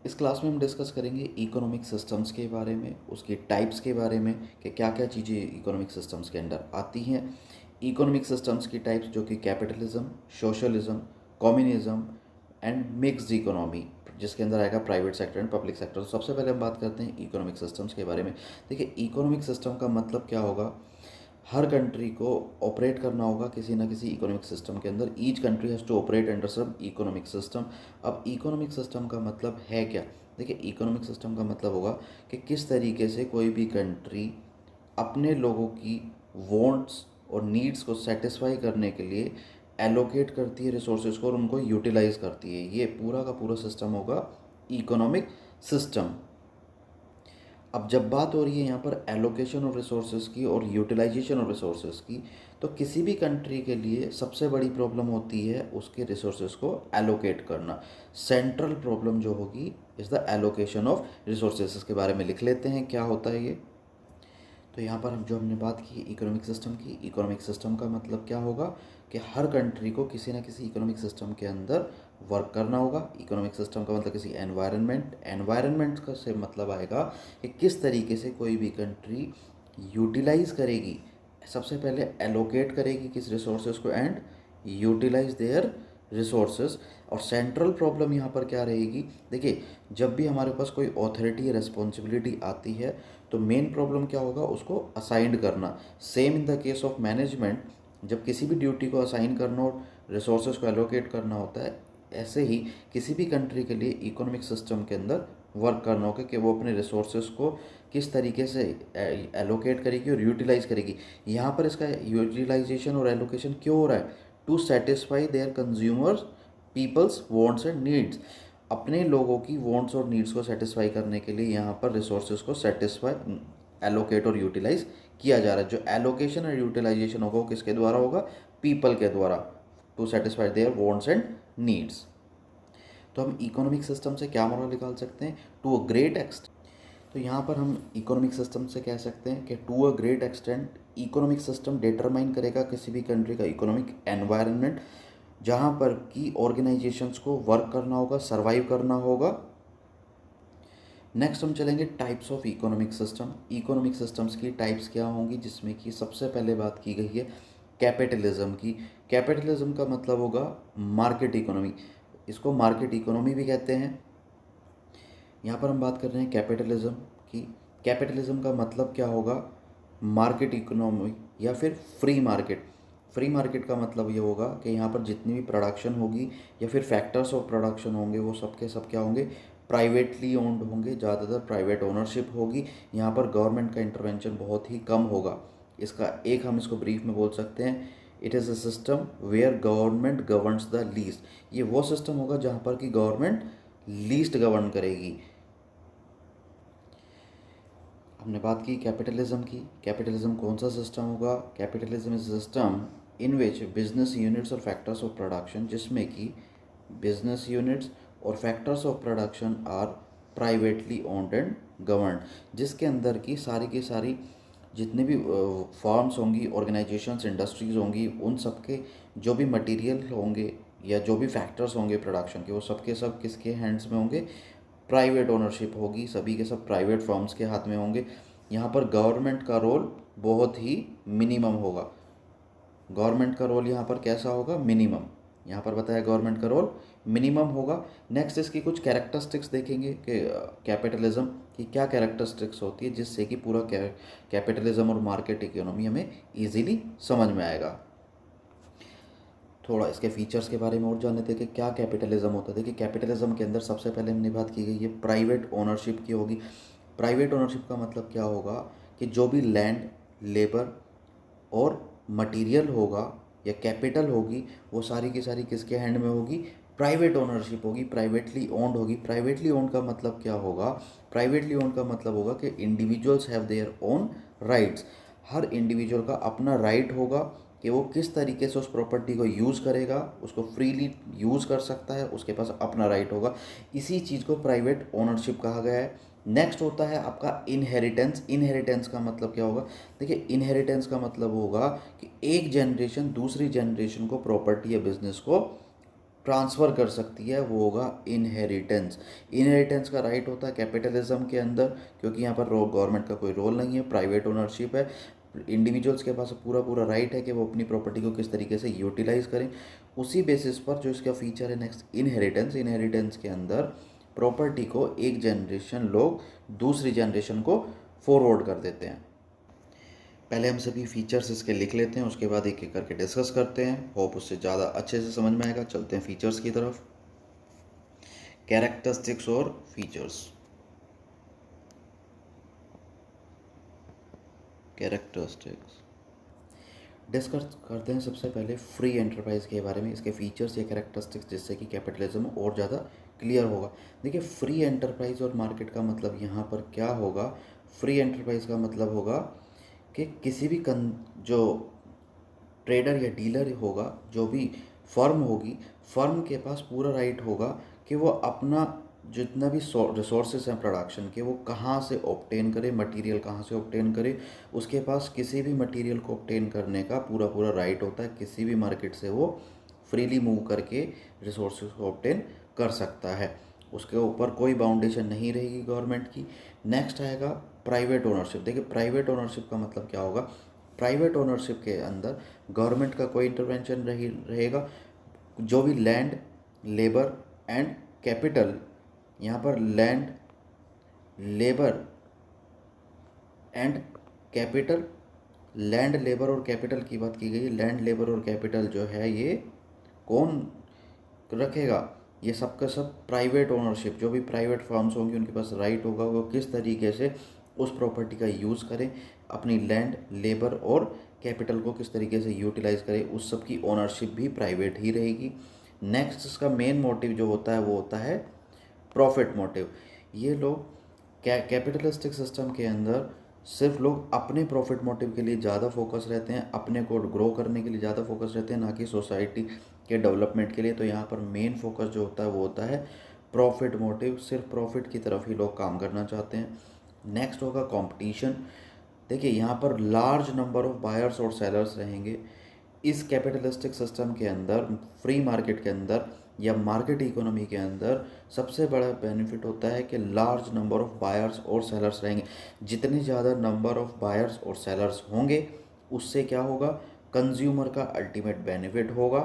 इस क्लास में हम डिस्कस करेंगे इकोनॉमिक सिस्टम्स के बारे में, उसके टाइप्स के बारे में कि क्या क्या चीज़ें इकोनॉमिक सिस्टम्स के अंडर आती हैं। इकोनॉमिक सिस्टम्स की टाइप्स जो कि capitalism, socialism, communism and mixed economy, जिसके अंदर आएगा private sector and public sector. तो सबसे पहले हम बात करते हैं इकोनॉमिक सिस्टम्स के बारे में। देखिए, इकोनॉमिक सिस्टम का मतलब क्या होगा। हर कंट्री को ऑपरेट करना होगा किसी ना किसी इकोनॉमिक सिस्टम के अंदर। Each country has to operate under some economic system. अब इकोनॉमिक सिस्टम का मतलब है क्या। देखिए, इकोनॉमिक सिस्टम का मतलब होगा कि किस तरीके से कोई भी कंट्री अपने लोगों की वांट्स और नीड्स को सेटिस्फाई करने के लिए एलोकेट करती है रिसोर्सेज को और उनको यूटिलाइज करती है। ये पूरा का पूरा सिस्टम होगा इकोनॉमिक सिस्टम। अब जब बात हो रही है यहाँ पर एलोकेशन ऑफ रिसोर्सेज की और यूटिलाइजेशन ऑफ रिसोर्सेज की, तो किसी भी कंट्री के लिए सबसे बड़ी प्रॉब्लम होती है उसके रिसोर्सेज को एलोकेट करना। सेंट्रल प्रॉब्लम जो होगी is the allocation of resources. इसके बारे में लिख लेते हैं क्या होता है ये। तो यहाँ पर हम जो हमने बात की इकोनॉमिक सिस्टम की, इकोनॉमिक सिस्टम का मतलब क्या होगा कि हर कंट्री को किसी न किसी इकोनॉमिक सिस्टम के अंदर वर्क करना होगा। इकोनॉमिक सिस्टम का मतलब किसी एनवायरनमेंट का से मतलब आएगा कि किस तरीके से कोई भी कंट्री यूटिलाइज करेगी, सबसे पहले एलोकेट करेगी किस रिसोर्सेज को एंड यूटिलाइज देयर रिसोर्सेज। और सेंट्रल प्रॉब्लम यहाँ पर क्या रहेगी। देखिए, जब भी हमारे पास कोई ऑथोरिटी या रिस्पॉन्सिबिलिटी आती है तो मेन प्रॉब्लम क्या होगा, उसको असाइंड करना। Same in the case of management, जब किसी भी ड्यूटी को असाइन करना और रिसोर्सेज को एलोकेट करना होता है, ऐसे ही किसी भी कंट्री के लिए इकोनॉमिक सिस्टम के अंदर वर्क करना होगा कि वो अपने रिसोर्सेज को किस तरीके से एलोकेट करेगी और यूटिलाइज करेगी। यहाँ पर इसका यूटिलाइजेशन और एलोकेशन क्यों हो रहा है, to satisfy their consumers peoples wants and needs. अपने लोगों की वांट्स और नीड्स को सेटिस्फाई करने के लिए यहाँ पर रिसोर्सेज को सेटिस्फाई एलोकेट और यूटिलाइज किया जा रहा है। जो एलोकेशन और यूटिलाइजेशन होगा वो किसके द्वारा होगा, पीपल के द्वारा, to satisfy their wants and needs. तो हम इकोनॉमिक सिस्टम से क्या मॉरल निकाल सकते हैं, टू अ ग्रेट एक्सटेंट। तो यहाँ पर हम इकोनॉमिक सिस्टम से कह सकते हैं कि to a great extent economic system determine करेगा किसी भी कंट्री का इकोनॉमिक एनवायरनमेंट, जहाँ पर की ऑर्गेनाइजेशंस को वर्क करना होगा, सर्वाइव करना होगा। नेक्स्ट हम चलेंगे types of economic system. Economic systems की टाइप्स क्या होंगी, जिसमें कि सबसे पहले बात की गई है कैपिटलिज्म की। कैपिटलिज्म का मतलब होगा मार्केट इकोनॉमी, इसको मार्केट इकोनॉमी भी कहते हैं। यहाँ पर हम बात कर रहे हैं कैपिटलिज्म की। कैपिटलिज्म का मतलब क्या होगा, मार्केट इकोनॉमी या फिर फ्री मार्केट। फ्री मार्केट का मतलब ये होगा कि यहाँ पर जितनी भी प्रोडक्शन होगी या फिर फैक्टर्स ऑफ प्रोडक्शन होंगे वो सब के सब क्या होंगे, प्राइवेटली ओन्ड होंगे, ज़्यादातर प्राइवेट ओनरशिप होगी। यहाँ पर गवर्नमेंट का इंटरवेंशन बहुत ही कम होगा। इसका एक हम इसको ब्रीफ में बोल सकते हैं, it is a system where government governs the least. ये वो सिस्टम होगा जहाँ पर कि गवर्नमेंट लीस्ट गवर्न करेगी। हमने बात की कैपिटलिज्म की। कैपिटलिज्म कौन सा सिस्टम होगा, capitalism is system in which business units और फैक्टर्स ऑफ प्रोडक्शन, जिसमें कि बिजनेस यूनिट्स और factors of production are privately owned and governed, जिसके अंदर की सारी जितने भी फॉर्म्स होंगी, ऑर्गेनाइजेशंस, इंडस्ट्रीज़ होंगी, उन सब के जो भी मटेरियल होंगे या जो भी फैक्टर्स होंगे प्रोडक्शन के, वो सब के सब किसके हैंड्स में होंगे, प्राइवेट ओनरशिप होगी, सभी के सब प्राइवेट फर्म्स के हाथ में होंगे। यहाँ पर गवर्नमेंट का रोल बहुत ही मिनिमम होगा। गवर्नमेंट का रोल यहाँ पर कैसा होगा, मिनिमम। यहाँ पर बताया गवर्नमेंट का रोल मिनिमम होगा। नेक्स्ट इसकी कुछ कैरेक्टरिस्टिक्स देखेंगे कि कैपिटलिज्म की क्या कैरेक्टरिस्टिक्स होती है, जिससे कि पूरा कैपिटलिज्म और मार्केट इकोनॉमी हमें ईजिली समझ में आएगा। थोड़ा इसके फीचर्स के बारे में और जान लेते हैं कि क्या कैपिटलिज्म होता है। देखिए, कैपिटलिज्म के अंदर सबसे पहले हमने बात की गई है प्राइवेट ओनरशिप की होगी। प्राइवेट ओनरशिप का मतलब क्या होगा कि जो भी लैंड, लेबर और मटेरियल होगा या कैपिटल होगी, वो सारी की सारी किसके हैंड में होगी, प्राइवेट ओनरशिप होगी, प्राइवेटली ओन्ड होगी। प्राइवेटली ओन्ड का मतलब क्या होगा, प्राइवेटली ओन्ड का मतलब होगा कि individuals have their own rights. Her individual का अपना राइट होगा कि वो किस तरीके से उस प्रॉपर्टी को यूज़ करेगा, उसको फ्रीली यूज़ कर सकता है, उसके पास अपना राइट होगा। इसी चीज़ को प्राइवेट ओनरशिप कहा गया है। नेक्स्ट होता है आपका इनहेरिटेंस। इनहेरिटेंस का मतलब क्या होगा, देखिए इनहेरिटेंस का मतलब होगा कि एक जनरेशन दूसरी जनरेशन को प्रॉपर्टी या बिजनेस को ट्रांसफ़र कर सकती है वो होगा इनहेरिटेंस। इनहेरिटेंस का राइट होता है कैपिटलिज्म के अंदर, क्योंकि यहाँ पर गवर्नमेंट का कोई रोल नहीं है, प्राइवेट ओनरशिप है। इंडिविजुअल्स के पास पूरा पूरा राइट है कि वो अपनी प्रॉपर्टी को किस तरीके से यूटिलाइज़ करें। उसी बेसिस पर जो इसका फीचर है नेक्स्ट इनहेरिटेंस, इनहेरिटेंस के अंदर प्रॉपर्टी को एक जनरेशन लोग दूसरी जनरेशन को फॉरवर्ड कर देते हैं। पहले हम सभी फीचर्स इसके लिख लेते हैं, उसके बाद एक एक करके डिस्कस करते हैं। होप उससे ज़्यादा अच्छे से समझ में आएगा। चलते हैं फीचर्स की तरफ। कैरेक्टरिस्टिक्स और फीचर्स। कैरेक्टरिस्टिक्स डिस्कस करते हैं सबसे पहले फ्री एंटरप्राइज के बारे में, इसके फीचर्स या कैरेक्टरिस्टिक्स, जिससे कि कैपिटलिज्म और ज़्यादा क्लियर होगा। देखिए, फ्री एंटरप्राइज और मार्केट का मतलब यहाँ पर क्या होगा। फ्री एंटरप्राइज का मतलब होगा कि किसी भी जो ट्रेडर या डीलर होगा, जो भी फर्म होगी, फर्म के पास पूरा राइट होगा कि वो अपना जितना भी रिसोर्सेज हैं प्रोडक्शन के, वो कहाँ से ऑब्टेन करे, मटेरियल कहाँ से ऑब्टेन करे। उसके पास किसी भी मटेरियल को ऑब्टेन करने का पूरा पूरा राइट होता है। किसी भी मार्केट से वो फ्रीली मूव करके रिसोर्सेज को ऑब्टेन कर सकता है। उसके ऊपर कोई बाउंडेशन नहीं रहेगी गवर्नमेंट की। नेक्स्ट आएगा प्राइवेट ओनरशिप। देखिए, प्राइवेट ओनरशिप का मतलब क्या होगा। प्राइवेट ओनरशिप के अंदर गवर्नमेंट का कोई इंटरवेंशन रहेगा। जो भी लैंड, लेबर एंड कैपिटल, यहाँ पर land, labour and capital, land, labour और कैपिटल की बात की गई। लैंड, लेबर और कैपिटल जो है ये कौन रखेगा, ये सब का सब प्राइवेट ओनरशिप। जो भी प्राइवेट फर्म्स होंगी उनके पास राइट होगा वो किस तरीके से उस प्रॉपर्टी का यूज़ करें, अपनी लैंड, लेबर और कैपिटल को किस तरीके से यूटिलाइज करें, उस सब की ओनरशिप भी प्राइवेट ही रहेगी। नेक्स्ट, इसका मेन मोटिव जो होता है वो होता है प्रॉफिट मोटिव। ये लोग कैपिटलिस्टिक सिस्टम के अंदर सिर्फ लोग अपने प्रॉफिट मोटिव के लिए ज़्यादा फोकस रहते हैं, अपने को ग्रो करने के लिए ज़्यादा फोकस रहते हैं, ना कि सोसाइटी के डेवलपमेंट के लिए। तो यहाँ पर मेन फोकस जो होता है वो होता है प्रॉफिट मोटिव। सिर्फ प्रॉफिट की तरफ ही लोग काम करना चाहते हैं। नेक्स्ट होगा कंपटीशन। देखिए, यहाँ पर लार्ज नंबर ऑफ बायर्स और सेलर्स रहेंगे। इस कैपिटलिस्टिक सिस्टम के अंदर, फ्री मार्केट के अंदर या मार्केट इकोनॉमी के अंदर सबसे बड़ा बेनिफिट होता है कि लार्ज नंबर ऑफ बायर्स और सेलर्स रहेंगे। जितने ज़्यादा नंबर ऑफ बायर्स और सेलर्स होंगे उससे क्या होगा, कंज्यूमर का अल्टीमेट बेनिफिट होगा।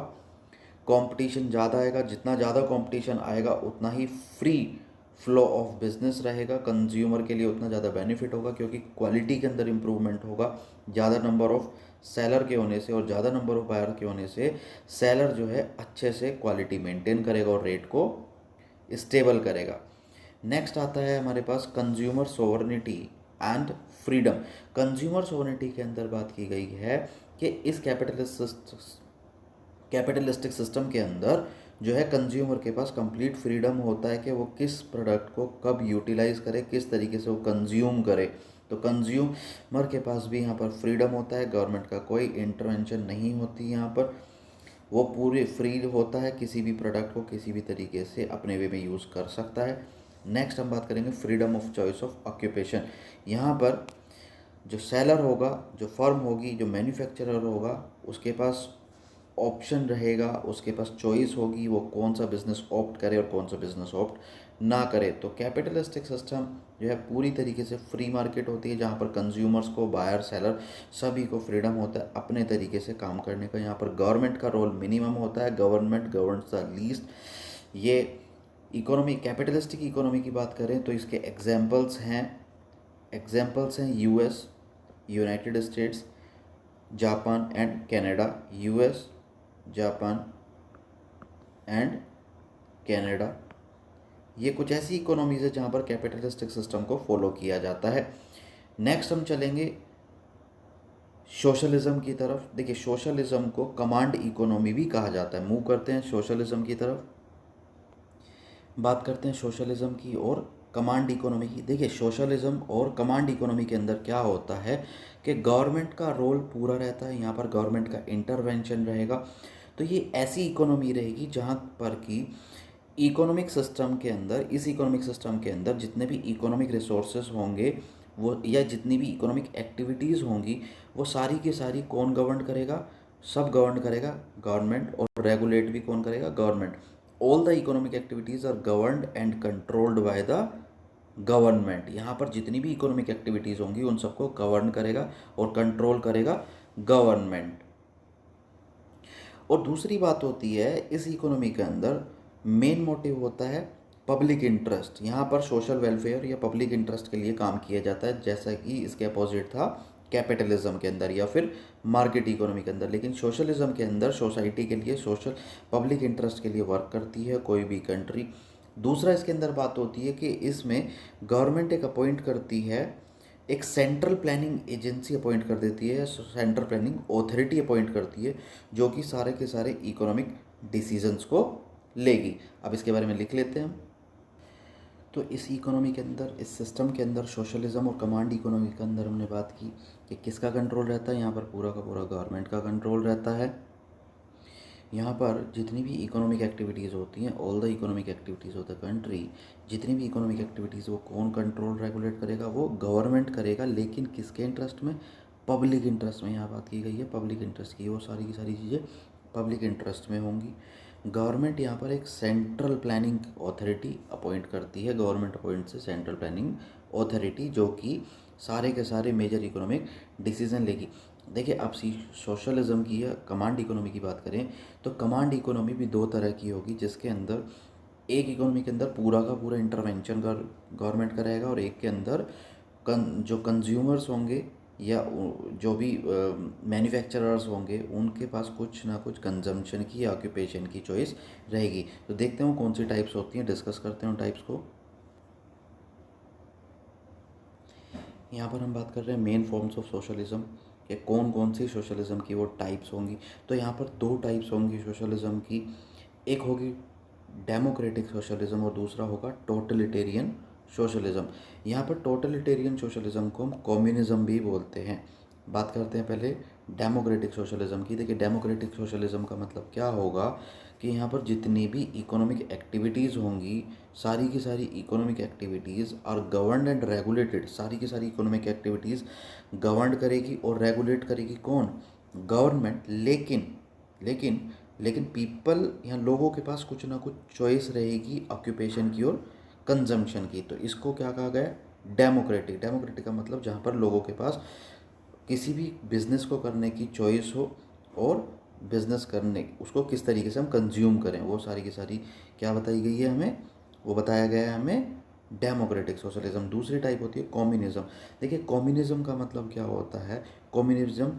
कंपटीशन ज़्यादा आएगा, जितना ज़्यादा कंपटीशन आएगा उतना ही फ्री फ्लो ऑफ बिजनेस रहेगा। कंज्यूमर के लिए उतना ज़्यादा बेनिफिट होगा, क्योंकि क्वालिटी के अंदर इम्प्रूवमेंट होगा। ज़्यादा नंबर ऑफ सेलर के होने से और ज़्यादा नंबर ऑफ बायर के होने से सेलर जो है अच्छे से क्वालिटी मेंटेन करेगा और रेट को स्टेबल करेगा। नेक्स्ट आता है हमारे पास consumer sovereignty and freedom. Consumer sovereignty के अंदर बात की गई है कि इस कैपिटलिस्टिक सिस्टम के अंदर जो है कंज्यूमर के पास कंप्लीट फ्रीडम होता है कि वो किस प्रोडक्ट को कब यूटिलाइज करे, किस तरीके से वो कंज्यूम करे। तो कंज्यूमर के पास भी यहाँ पर फ्रीडम होता है, गवर्नमेंट का कोई इंटरवेंशन नहीं होती यहाँ पर। वो पूरे फ्री होता है, किसी भी प्रोडक्ट को किसी भी तरीके से अपने वे में यूज़ कर सकता है। नेक्स्ट हम बात करेंगे freedom of choice of occupation. यहाँ पर जो सेलर होगा, जो फर्म होगी, जो मैन्युफैक्चरर होगा, उसके पास ऑप्शन रहेगा, उसके पास चॉइस होगी वो कौन सा बिज़नेस ऑप्ट करे और कौन सा बिज़नेस ऑप्ट ना करे। तो कैपिटलिस्टिक सिस्टम जो है पूरी तरीके से फ्री मार्केट होती है, जहाँ पर कंज्यूमर्स को, बायर, सेलर सभी को फ्रीडम होता है अपने तरीके से काम करने का। यहाँ पर गवर्नमेंट का रोल मिनिमम होता है, गवर्नमेंट गवर्न्स द लीस्ट। ये इकोनॉमी, कैपिटलिस्टिक इकोनॉमी की बात करें तो इसके एग्जाम्पल्स हैं US, United states, Japan and Canada. US, Japan and Canada, ये कुछ ऐसी इकोनॉमीज़ है जहाँ पर कैपिटलिस्टिक सिस्टम को फॉलो किया जाता है। नेक्स्ट हम चलेंगे सोशलिज्म की तरफ। देखिए, सोशलिज्म को कमांड इकोनॉमी भी कहा जाता है। मूव करते हैं सोशलिज्म की तरफ, बात करते हैं सोशलिज्म की और कमांड इकोनॉमी की। देखिए, सोशलिज्म और कमांड इकोनॉमी के अंदर क्या होता है कि गवर्नमेंट का रोल पूरा रहता है, यहाँ पर गवर्नमेंट का इंटरवेंशन रहेगा। तो ये ऐसी इकोनॉमी रहेगी जहाँ पर कि इकोनॉमिक सिस्टम के अंदर, इस इकोनॉमिक सिस्टम के अंदर जितने भी इकोनॉमिक रिसोर्सेज होंगे वो, या जितनी भी इकोनॉमिक एक्टिविटीज़ होंगी, वो सारी की सारी कौन गवर्न करेगा, सब गवर्न करेगा गवर्नमेंट, और रेगुलेट भी कौन करेगा? Government. All the economic activities are governed and controlled by the government. यहाँ पर जितनी भी इकोनॉमिक एक्टिविटीज़ होंगी उन सबको गवर्न करेगा और कंट्रोल करेगा गवर्नमेंट। और दूसरी बात होती है इस इकोनॉमी के अंदर मेन मोटिव होता है पब्लिक इंटरेस्ट। यहाँ पर सोशल वेलफेयर या पब्लिक इंटरेस्ट के लिए काम किया जाता है, जैसा कि इसके अपोजिट था कैपिटलिज्म के अंदर या फिर मार्केट इकोनॉमी के अंदर। लेकिन सोशलिज्म के अंदर सोसाइटी के लिए, सोशल पब्लिक इंटरेस्ट के लिए वर्क करती है कोई भी कंट्री। दूसरा इसके अंदर बात होती है कि इसमें गवर्नमेंट एक अपॉइंट करती है, एक सेंट्रल प्लानिंग एजेंसी अपॉइंट कर देती है, सेंट्रल प्लानिंग ऑथोरिटी अपॉइंट करती है, जो कि सारे के सारे इकोनॉमिक डिसीजंस को लेगी। अब इसके बारे में लिख लेते हैं हम। तो इस इकोनॉमी के अंदर, इस सिस्टम के अंदर, सोशलिज्म और कमांड इकोनॉमी के अंदर हमने बात की कि किसका कंट्रोल रहता है। यहाँ पर पूरा का पूरा गवर्नमेंट का कंट्रोल रहता है। यहाँ पर जितनी भी इकोनॉमिक एक्टिविटीज़ होती हैं, all the economic activities of the country, जितनी भी इकोनॉमिक एक्टिविटीज़ वो कौन कंट्रोल रेगुलेट करेगा? वो गवर्नमेंट करेगा। लेकिन किसके इंटरेस्ट में? पब्लिक इंटरेस्ट में। यहाँ बात की गई है पब्लिक इंटरेस्ट की, वो सारी की सारी चीज़ें पब्लिक इंटरेस्ट में होंगी। गवर्नमेंट यहाँ पर एक सेंट्रल प्लानिंग ऑथोरिटी अपॉइंट करती है, गवर्नमेंट अपॉइंट से सेंट्रल प्लानिंग ऑथोरिटी, जो कि सारे के सारे मेजर इकोनॉमिक डिसीजन लेगी। देखिए, अब सोशलिज्म की या कमांड इकोनॉमी की बात करें तो कमांड इकोनॉमी भी दो तरह की होगी, जिसके अंदर एक इकोनॉमी के अंदर पूरा का पूरा इंटरवेंशन गवर्नमेंट का रहेगा, और एक के अंदर जो कंज्यूमर्स होंगे या जो भी मैन्युफैक्चरर्स होंगे उनके पास कुछ ना कुछ कंजम्पशन की या ऑक्यूपेशन की चॉइस रहेगी। तो देखते हैं कौन सी टाइप्स होती हैं, डिस्कस करते हैं उन टाइप्स को। यहाँ पर हम बात कर रहे हैं मेन फॉर्म्स ऑफ सोशलिज्म कि कौन कौन सी सोशलिज्म की वो टाइप्स होंगी। तो यहाँ पर दो टाइप्स होंगी सोशलिज्म की, एक होगी डेमोक्रेटिक सोशलिज्म और दूसरा होगा टोटलिटेरियन सोशलिज्म। यहाँ पर टोटलिटेरियन सोशलिज्म को हम कम्युनिज्म भी बोलते हैं। बात करते हैं पहले डेमोक्रेटिक सोशलिज्म की। देखिए, डेमोक्रेटिक सोशलिज्म का मतलब क्या होगा कि यहाँ पर जितनी भी इकोनॉमिक एक्टिविटीज़ होंगी, सारी की सारी इकोनॉमिक एक्टिविटीज़ और गवर्नड एंड रेगुलेटेड, सारी की सारी इकोनॉमिक एक्टिविटीज़ गवर्न करेगी और रेगुलेट करेगी कौन? गवर्नमेंट। लेकिन लेकिन लेकिन पीपल, यहाँ लोगों के पास कुछ ना कुछ चॉइस रहेगी ऑक्यूपेशन की और कंजम्पशन की। तो इसको क्या कहा गया? डेमोक्रेटिक। डेमोक्रेटिक का मतलब जहाँ पर लोगों के पास किसी भी बिजनेस को करने की चॉइस हो, और बिजनेस करने उसको किस तरीके से हम कंज्यूम करें, वो सारी की सारी क्या बताई गई है हमें? वो बताया गया है हमें डेमोक्रेटिक सोशलिज्म। दूसरी टाइप होती है कम्युनिज्म। देखिए, कम्युनिज्म का मतलब क्या होता है? कम्युनिज्म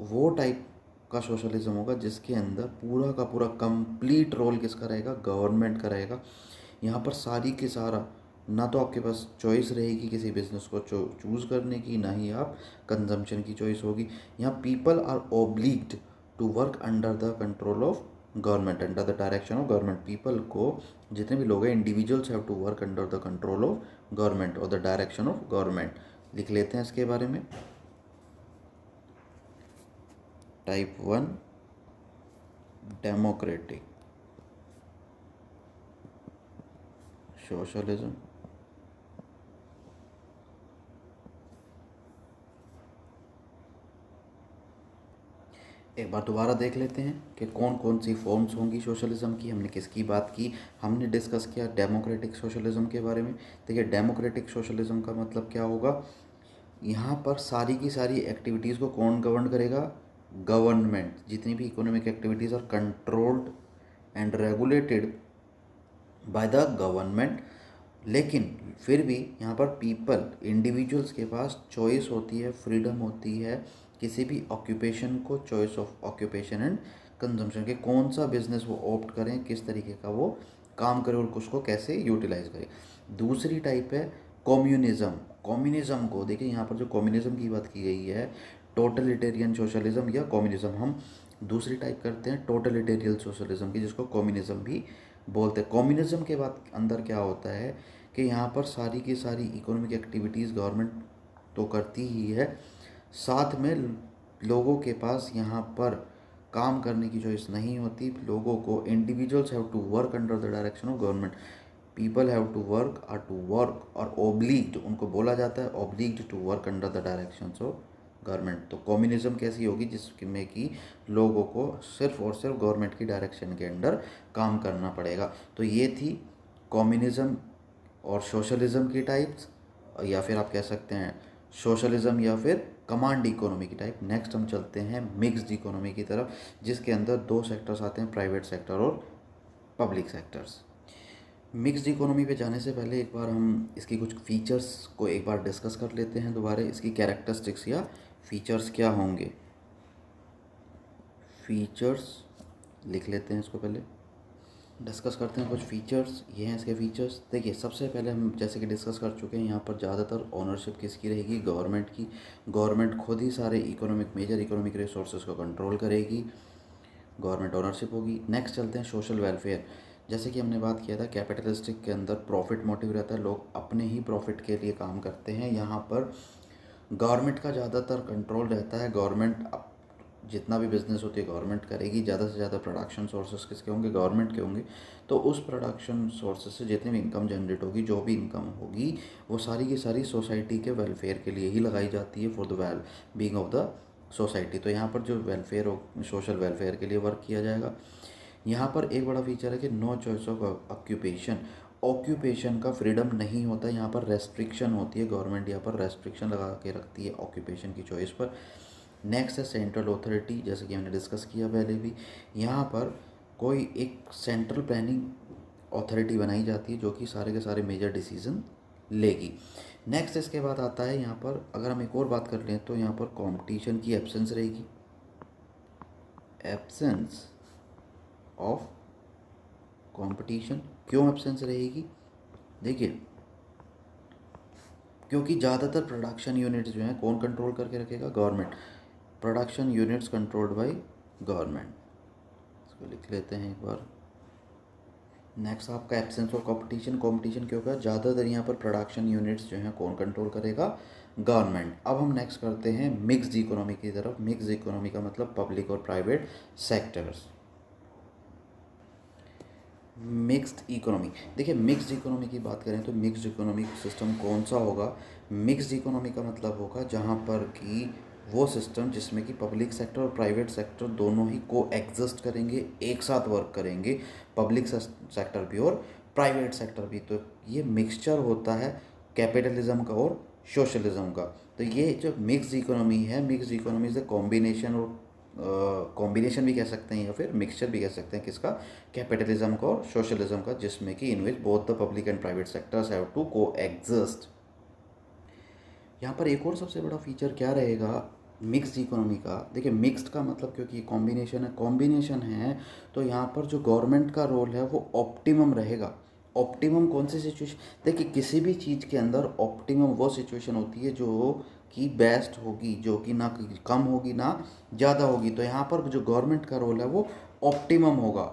वो टाइप का सोशलिज्म होगा जिसके अंदर पूरा का पूरा कंप्लीट रोल किसका रहेगा? गवर्नमेंट का रहेगा। यहाँ पर सारी की सारा, ना तो आपके पास चॉइस रहेगी किसी बिजनेस को चूज़ करने की, ना ही आप कंजम्पशन की चॉइस होगी। यहाँ people are obliged to work under the control of government, under the direction of government. People को, जितने भी लोग हैं, individuals have to work under the control of government और द डायरेक्शन ऑफ गवर्नमेंट। लिख लेते हैं इसके बारे में। Type 1 democratic socialism. एक बार दोबारा देख लेते हैं कि कौन कौन सी फॉर्म्स होंगी सोशलिज्म की। हमने किसकी बात की? हमने डिस्कस किया डेमोक्रेटिक सोशलिज्म के बारे में। देखिए, डेमोक्रेटिक सोशलिज्म का मतलब क्या होगा? यहाँ पर सारी की सारी एक्टिविटीज़ को कौन गवर्न करेगा? गवर्नमेंट। जितनी भी economic activities are controlled and regulated by the government. लेकिन फिर भी यहाँ पर पीपल, इंडिविजुअल्स के पास चॉइस होती है, फ्रीडम होती है किसी भी ऑक्यूपेशन को, choice of occupation and consumption के, कौन सा बिजनेस वो ऑप्ट करें, किस तरीके का वो काम करें और उसको कैसे यूटिलाइज करें। दूसरी टाइप है कम्युनिज्म। कम्युनिज्म को देखिए, यहाँ पर जो कम्युनिज्म की बात की गई है, टोटलिटेरियन सोशलिज्म या कम्युनिज्म। हम दूसरी टाइप करते हैं टोटलिटेरियन सोशलिज्म की, जिसको कम्युनिज्म भी बोलते हैं। कम्युनिज्म के बाद अंदर क्या होता है कि यहाँ पर सारी की सारी इकोनॉमिक एक्टिविटीज़ गवर्नमेंट तो करती ही है, साथ में लोगों के पास यहाँ पर काम करने की चॉइस नहीं होती। लोगों को, individuals have to work under the direction of government. People have to work और ओब्लिग्ड, उनको बोला जाता है obliged to work under the direction of government. तो कम्युनिज्म कैसी होगी, जिसमें कि लोगों को सिर्फ और सिर्फ गवर्नमेंट की डायरेक्शन के अंडर काम करना पड़ेगा। तो ये थी कम्युनिज्म और सोशलिज्म की टाइप्स, या फिर आप कह सकते हैं सोशलिज्म या फिर कमांड इकोनॉमी की टाइप। नेक्स्ट हम चलते हैं मिक्स्ड इकोनॉमी की तरफ, जिसके अंदर दो सेक्टर्स आते हैं, प्राइवेट सेक्टर और पब्लिक सेक्टर्स। मिक्स्ड इकोनॉमी पे जाने से पहले एक बार हम इसकी कुछ फीचर्स को एक बार डिस्कस कर लेते हैं दोबारा। इसकी कैरेक्टरिस्टिक्स या फीचर्स क्या होंगे, फीचर्स लिख लेते हैं इसको, पहले डिस्कस करते हैं कुछ फीचर्स। ये हैं इसके फीचर्स। देखिए, सबसे पहले हम जैसे कि डिस्कस कर चुके हैं, यहाँ पर ज़्यादातर ओनरशिप किसकी रहेगी, गवर्नमेंट की। गवर्नमेंट खुद ही सारे मेजर इकोनॉमिक रिसोर्सेज को कंट्रोल करेगी, गवर्नमेंट ओनरशिप होगी। नेक्स्ट चलते हैं सोशल वेलफेयर। जैसे कि हमने बात किया था, कैपिटलिस्टिक के अंदर प्रॉफिट मोटिव रहता है, लोग अपने ही प्रॉफिट के लिए काम करते हैं। यहाँ पर गवर्नमेंट का ज़्यादातर कंट्रोल रहता है, गवर्नमेंट जितना भी बिजनेस होती है गवर्नमेंट करेगी। ज़्यादा से ज़्यादा प्रोडक्शन सोर्सेज किसके होंगे, गवर्नमेंट के होंगे। तो उस प्रोडक्शन सोर्सेज से जितनी भी इनकम जनरेट होगी, जो भी इनकम होगी, वो सारी की सारी सोसाइटी के वेलफेयर के लिए ही लगाई जाती है, for the well being of the society. तो यहाँ पर जो वेलफेयर हो, सोशल वेलफेयर के लिए वर्क किया जाएगा। यहाँ पर एक बड़ा फीचर है कि no choice of occupation. Occupation का फ्रीडम नहीं होता, यहाँ पर रेस्ट्रिक्शन होती है। गवर्नमेंट यहाँ पर रेस्ट्रिक्शन लगा के रखती है ऑक्यूपेशन की चॉइस पर। नेक्स्ट है सेंट्रल अथॉरिटी, जैसे कि हमने डिस्कस किया पहले भी। यहाँ पर कोई एक सेंट्रल प्लानिंग अथॉरिटी बनाई जाती है, जो कि सारे के सारे मेजर डिसीजन लेगी। नेक्स्ट इसके बाद आता है, यहाँ पर अगर हम एक और बात कर लें तो यहाँ पर कंपटीशन की एब्सेंस रहेगी, एब्सेंस ऑफ कंपटीशन। क्यों एब्सेंस रहेगी, देखिए, क्योंकि ज़्यादातर प्रोडक्शन यूनिट्स जो हैं कौन कंट्रोल करके रखेगा, government. Production units controlled by government, इसको लिख लेते हैं एक बार। नेक्स्ट आपका एब्सेंस ऑफ कंपटीशन। कंपटीशन क्यों होगा, ज़्यादातर यहाँ पर प्रोडक्शन यूनिट्स जो हैं कौन कंट्रोल करेगा, गवर्नमेंट। अब हम नेक्स्ट करते हैं मिक्स्ड इकोनॉमी की तरफ। मिक्स्ड इकोनॉमी का मतलब पब्लिक और प्राइवेट सेक्टर्स। मिक्स्ड इकोनॉमी, देखिए मिक्स्ड इकोनॉमी की बात करें तो मिक्स्ड इकोनॉमिक सिस्टम कौन सा होगा, मिक्स्ड इकोनॉमी का मतलब होगा जहाँ पर कि वो सिस्टम जिसमें कि पब्लिक सेक्टर और प्राइवेट सेक्टर दोनों ही को एग्जिस्ट करेंगे, एक साथ वर्क करेंगे, पब्लिक सेक्टर भी और प्राइवेट सेक्टर भी। तो ये मिक्सचर होता है कैपिटलिज्म का और सोशलिज्म का। तो ये जो मिक्स्ड इकोनॉमी है, mixed economy is the combination, और कॉम्बिनेशन भी कह सकते हैं या फिर मिक्सचर भी कह सकते हैं किसका, कैपिटलिज्म का और सोशलिज्म का, जिसमें कि in which both the public and private sectors have to coexist. यहाँ पर एक और सबसे बड़ा फीचर क्या रहेगा मिक्स्ड इकोनॉमी का, देखिए मिक्स्ड का मतलब, क्योंकि ये कॉम्बिनेशन है, तो यहाँ पर जो गवर्नमेंट का रोल है वो ऑप्टिमम रहेगा। ऑप्टिमम कौन सी सिचुएशन, देखिए किसी भी चीज़ के अंदर ऑप्टिमम वो सिचुएशन होती है जो कि बेस्ट होगी, जो कि ना कम होगी ना ज़्यादा होगी। तो यहाँ पर जो गवर्नमेंट का रोल है वो ऑप्टिमम होगा।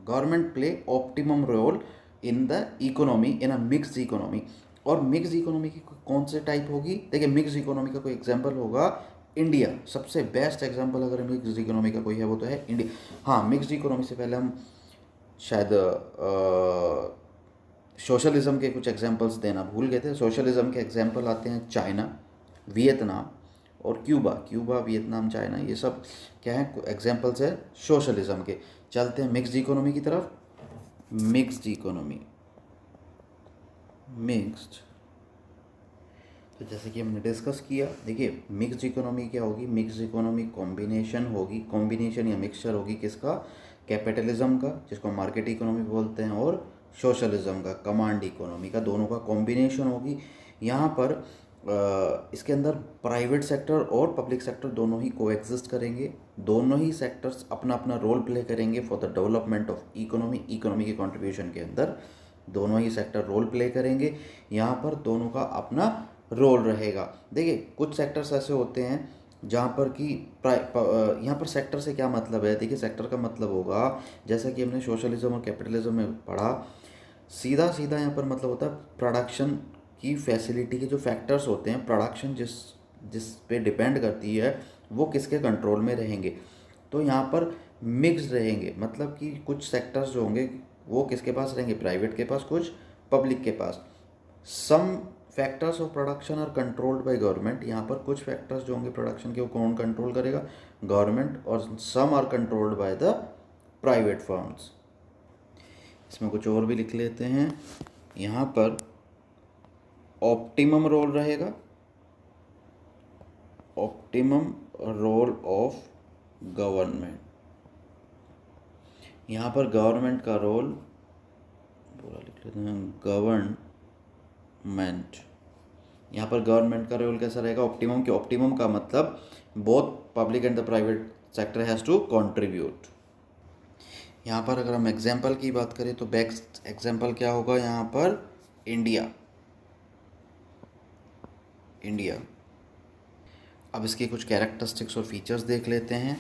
Government play optimum role in the economy, in a mixed economy. और मिक्स इकोनॉमी की कौन से टाइप होगी, देखिए मिक्स इकोनॉमी का कोई एग्जांपल होगा इंडिया। सबसे बेस्ट एग्जांपल अगर मिक्स इकोनॉमी का कोई है वो तो है इंडिया। हाँ, मिक्स इकोनॉमी से पहले हम शायद सोशलिज्म के कुछ एग्जांपल्स देना भूल गए थे। सोशलिज्म के एग्जांपल आते हैं चाइना, वियतनाम और क्यूबा। क्यूबा, वियतनाम, चाइना, ये सब क्या है, एग्जांपल्स है सोशलिज्म के। चलते हैं मिक्स्ड इकोनॉमी की तरफ। मिक्स्ड इकोनॉमी, मिक्स्ड, तो जैसे कि हमने डिस्कस किया, देखिए मिक्स्ड इकोनॉमी क्या होगी, मिक्स्ड इकोनॉमी कॉम्बिनेशन होगी, कॉम्बिनेशन या मिक्सचर होगी किसका, कैपिटलिज्म का जिसको मार्केट इकोनॉमी बोलते हैं, और सोशलिज्म का, कमांड इकोनॉमी का, दोनों का कॉम्बिनेशन होगी। यहाँ पर इसके अंदर प्राइवेट सेक्टर और पब्लिक सेक्टर दोनों ही कोएग्जिस्ट करेंगे। दोनों ही सेक्टर्स अपना अपना रोल प्ले करेंगे for the development of economy. Economy के कंट्रीब्यूशन के अंदर दोनों ही सेक्टर रोल प्ले करेंगे। यहाँ पर दोनों का अपना रोल रहेगा। देखिए कुछ सेक्टर्स ऐसे होते हैं जहाँ पर कि यहाँ पर सेक्टर से क्या मतलब है, देखिए सेक्टर का मतलब होगा, जैसा कि हमने सोशलिज्म और कैपिटलिज्म में पढ़ा, सीधा सीधा यहाँ पर मतलब होता है प्रोडक्शन की फैसिलिटी के जो फैक्टर्स होते हैं, प्रोडक्शन जिस जिस पे डिपेंड करती है वो किसके कंट्रोल में रहेंगे। तो यहाँ पर मिक्स रहेंगे, मतलब कि कुछ सेक्टर्स जो होंगे वो किसके पास रहेंगे, प्राइवेट के पास, कुछ पब्लिक के पास। Some factors of production are controlled by government. यहाँ पर कुछ फैक्टर्स जो होंगे प्रोडक्शन के वो कौन कंट्रोल करेगा? गवर्नमेंट। और some are controlled by the private firms. इसमें कुछ और भी लिख लेते हैं। यहाँ पर ऑप्टिमम रोल रहेगा, ऑप्टिमम रोल ऑफ गवर्नमेंट। यहाँ पर गवर्नमेंट का रोल पूरा लिख लेते हैं, गवर्नमेंट। यहाँ पर गवर्नमेंट का रोल कैसा रहेगा? ऑप्टिमम। के ऑप्टिमम का मतलब both public and the private sector has to contribute. यहाँ पर अगर हम एग्जाम्पल की बात करें तो बेस्ट एग्जाम्पल क्या होगा यहाँ पर? इंडिया। अब इसके कुछ कैरेक्टरिस्टिक्स और फीचर्स देख लेते हैं।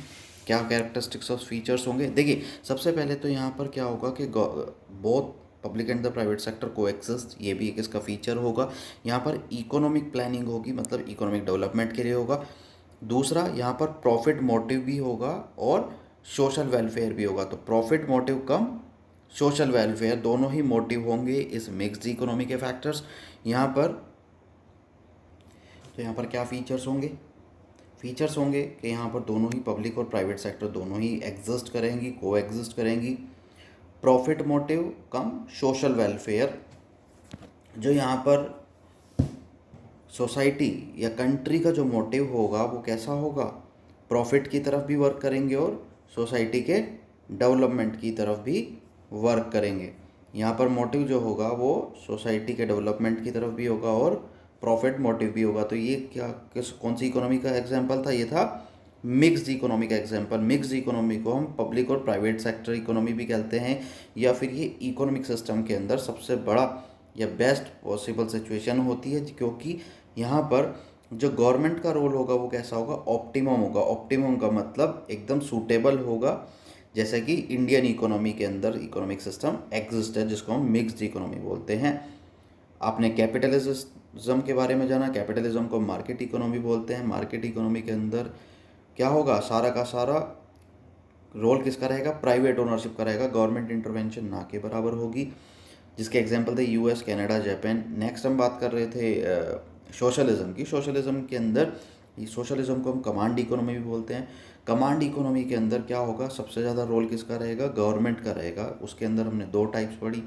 क्या कैरेक्टरिस्टिक्स और फीचर्स होंगे? देखिए, सबसे पहले तो यहाँ पर क्या होगा कि both public and the private sector को एक्सिस्ट, ये भी एक इसका फीचर होगा। यहाँ पर इकोनॉमिक प्लानिंग होगी, मतलब इकोनॉमिक डेवलपमेंट के लिए होगा। दूसरा, यहाँ पर प्रॉफिट मोटिव भी होगा और सोशल वेलफेयर भी होगा। तो प्रॉफिट मोटिव कम सोशल वेलफेयर दोनों ही मोटिव होंगे इस मिक्स्ड इकोनॉमी के फैक्टर्स। यहाँ पर तो यहाँ पर क्या फीचर्स होंगे? फीचर्स होंगे कि यहाँ पर दोनों ही पब्लिक और प्राइवेट सेक्टर दोनों ही एग्जिस्ट करेंगी, को एग्जिस्ट करेंगी। प्रॉफिट मोटिव कम सोशल वेलफेयर, जो यहाँ पर सोसाइटी या कंट्री का जो मोटिव होगा वो कैसा होगा? प्रॉफिट की तरफ भी वर्क करेंगे और सोसाइटी के डेवलपमेंट की तरफ भी वर्क करेंगे। यहाँ पर मोटिव जो होगा वो सोसाइटी के डेवलपमेंट की तरफ भी होगा और प्रॉफिट मोटिव भी होगा। तो ये कौन सी इकोनॉमी का एग्जाम्पल था? ये था मिक्स्ड इकोनॉमी का एग्जाम्पल। मिक्स्ड इकोनॉमी को हम पब्लिक और प्राइवेट सेक्टर इकोनॉमी भी कहते हैं, या फिर ये इकोनॉमिक सिस्टम के अंदर सबसे बड़ा या बेस्ट पॉसिबल सिचुएशन होती है, क्योंकि यहाँ पर जो गवर्नमेंट का रोल होगा वो कैसा होगा? ऑप्टिमम होगा। ऑप्टिमम का मतलब एकदम सूटेबल होगा, जैसे कि इंडियन इकोनॉमी के अंदर इकोनॉमिक सिस्टम एग्जिस्ट है, जिसको हम मिक्स्ड इकोनॉमी बोलते हैं। आपने कैपिटलिज्म के बारे में जाना, कैपिटलिज्म को मार्केट इकोनॉमी बोलते हैं। मार्केट इकोनॉमी के अंदर क्या होगा? सारा का सारा रोल किसका रहेगा? प्राइवेट ओनरशिप का रहेगा, गवर्नमेंट इंटरवेंशन ना के बराबर होगी, जिसके एग्जांपल थे यूएस, कनाडा, जापान। नेक्स्ट हम बात कर रहे थे सोशलिज्म की। सोशलिज्म के अंदर सोशलिज्म को हम कमांड इकोनॉमी भी बोलते हैं। कमांड इकोनॉमी के अंदर क्या होगा? सबसे ज़्यादा रोल किसका रहेगा? गवर्नमेंट का रहेगा। उसके अंदर हमने दो टाइप्स पढ़ी,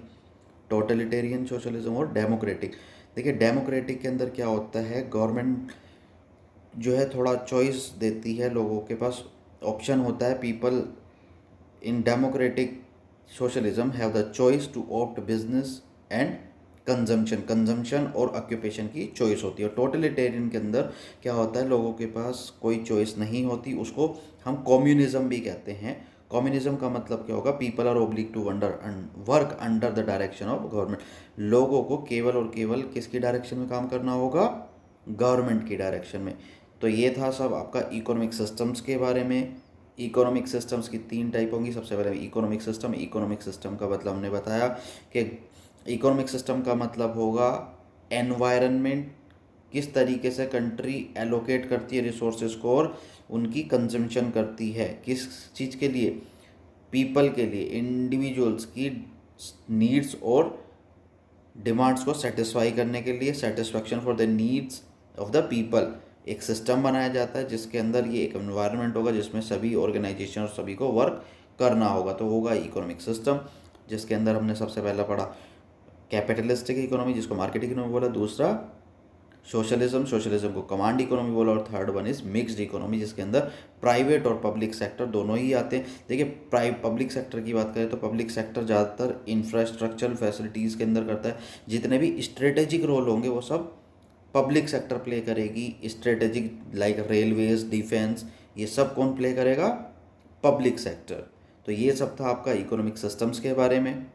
टोटलिटेरियन सोशलिज्म और डेमोक्रेटिक। देखिए, डेमोक्रेटिक के अंदर क्या होता है? गवर्नमेंट जो है थोड़ा चॉइस देती है, लोगों के पास ऑप्शन होता है। People in democratic socialism have the choice to opt business and consumption और ऑक्यूपेशन की चॉइस होती है। और टोटलिटेरियन के अंदर क्या होता है? लोगों के पास कोई चॉइस नहीं होती, उसको हम कम्युनिज्म भी कहते हैं। कम्युनिज्म का मतलब क्या होगा? People are oblige to work under the direction of government. लोगों को केवल और केवल किसकी डायरेक्शन में काम करना होगा? गवर्नमेंट की डायरेक्शन में। तो ये था सब आपका इकोनॉमिक सिस्टम्स के बारे में। इकोनॉमिक सिस्टम्स की तीन टाइप होंगी। सबसे पहले इकोनॉमिक सिस्टम का मतलब हमने बताया कि इकोनॉमिक सिस्टम का मतलब होगा एनवायरनमेंट, किस तरीके से कंट्री एलोकेट करती है रिसोर्सेज को और उनकी कंजम्पशन करती है, किस चीज़ के लिए? पीपल के लिए, इंडिविजुअल्स की नीड्स और डिमांड्स को सेटिस्फाई करने के लिए, satisfaction for the needs of the people. एक सिस्टम बनाया जाता है जिसके अंदर ये एक एनवायरनमेंट होगा जिसमें सभी ऑर्गेनाइजेशन और सभी को वर्क करना होगा, तो होगा इकोनॉमिक सिस्टम, जिसके अंदर हमने सबसे पहला पढ़ा कैपिटलिस्टिक इकोनॉमी, जिसको मार्केट इकोनॉमी बोला। दूसरा सोशलिज्म को कमांड इकोनॉमी बोला। और third one is mixed economy, जिसके अंदर प्राइवेट और पब्लिक सेक्टर दोनों ही आते हैं। देखिए, पब्लिक सेक्टर की बात करें तो पब्लिक सेक्टर ज़्यादातर इंफ्रास्ट्रक्चरल फैसिलिटीज़ के अंदर करता है। जितने भी स्ट्रेटेजिक रोल होंगे वो सब पब्लिक सेक्टर प्ले करेगी। स्ट्रेटेजिक लाइक रेलवेज, डिफेंस, ये सब कौन प्ले करेगा? Public sector. तो ये सब था आपका इकोनॉमिक सिस्टम्स के बारे में।